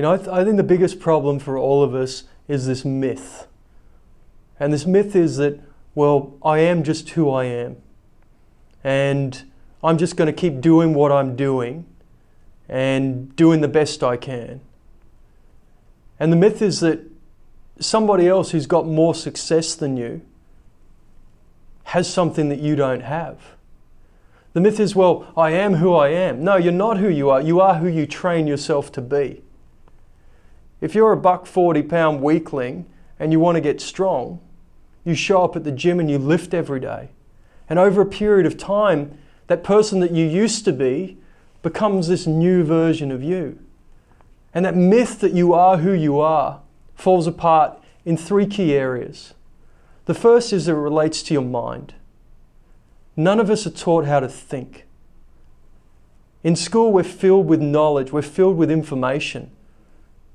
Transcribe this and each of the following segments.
I think the biggest problem for all of us is this myth. And this myth is that, well, I am just who I am. And I'm just going to keep doing what I'm doing and doing the best I can. And the myth is that somebody else who's got more success than you has something that you don't have. The myth is, well, I am who I am. No, you're not who you are. You are who you train yourself to be. If you're a £140 weakling and you want to get strong, you show up at the gym and you lift every day. And over a period of time, that person that you used to be becomes this new version of you. And that myth that you are who you are falls apart in three key areas. The first is that it relates to your mind. None of us are taught how to think. In school, we're filled with knowledge, we're filled with information,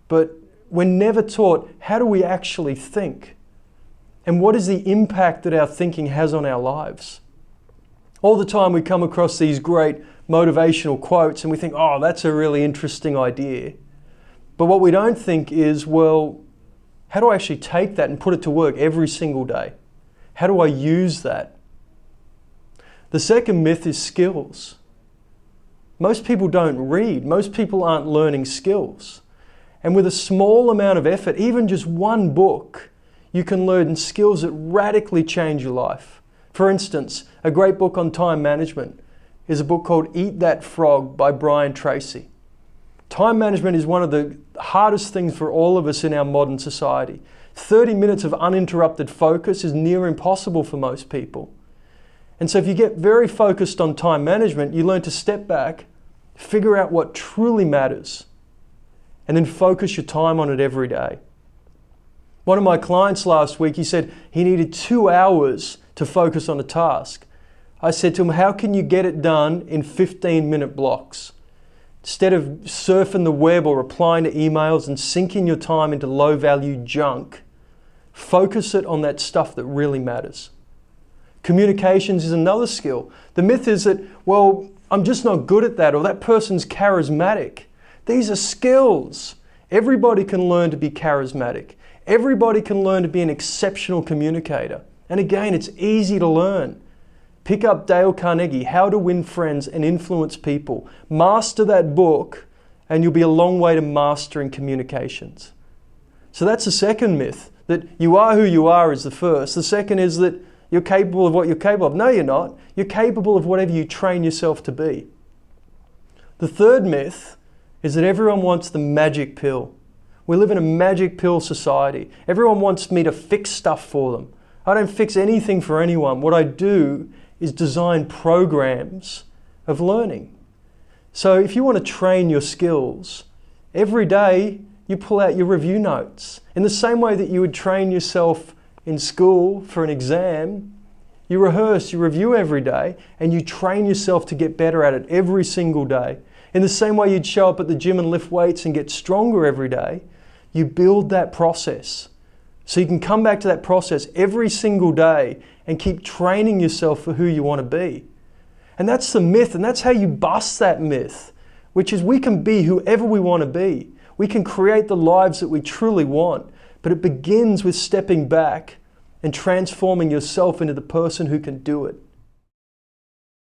but we're never taught, how do we actually think? And what is the impact that our thinking has on our lives? All the time we come across these great motivational quotes and we think, oh, that's a really interesting idea. But what we don't think is, well, how do I actually take that and put it to work every single day? How do I use that? The second myth is skills. Most people don't read. Most people aren't learning skills. And with a small amount of effort, even just one book, you can learn skills that radically change your life. For instance, a great book on time management is a book called Eat That Frog by Brian Tracy. Time management is one of the hardest things for all of us in our modern society. 30 minutes of uninterrupted focus is near impossible for most people. And so if you get very focused on time management, you learn to step back, figure out what truly matters, and then focus your time on it every day. One of my clients last week, he said he needed 2 hours to focus on a task. I said to him, how can you get it done in 15-minute blocks? Instead of surfing the web or replying to emails and sinking your time into low-value junk, focus it on that stuff that really matters. Communications is another skill. The myth is that, well, I'm just not good at that, or that person's charismatic. These are skills. Everybody can learn to be charismatic. Everybody can learn to be an exceptional communicator. And again, it's easy to learn. Pick up Dale Carnegie, How to Win Friends and Influence People. Master that book and you'll be a long way to mastering communications. So that's the second myth, that you are who you are is the first. The second is that you're capable of what you're capable of. No, you're not. You're capable of whatever you train yourself to be. The third myth is that everyone wants the magic pill. We live in a magic pill society. Everyone wants me to fix stuff for them. I don't fix anything for anyone. What I do is design programs of learning. So if you want to train your skills, every day you pull out your review notes. In the same way that you would train yourself in school for an exam, you rehearse, you review every day, and you train yourself to get better at it every single day. In the same way you'd show up at the gym and lift weights and get stronger every day, you build that process. So you can come back to that process every single day and keep training yourself for who you want to be. And that's the myth, and that's how you bust that myth, which is we can be whoever we want to be. We can create the lives that we truly want, but it begins with stepping back and transforming yourself into the person who can do it.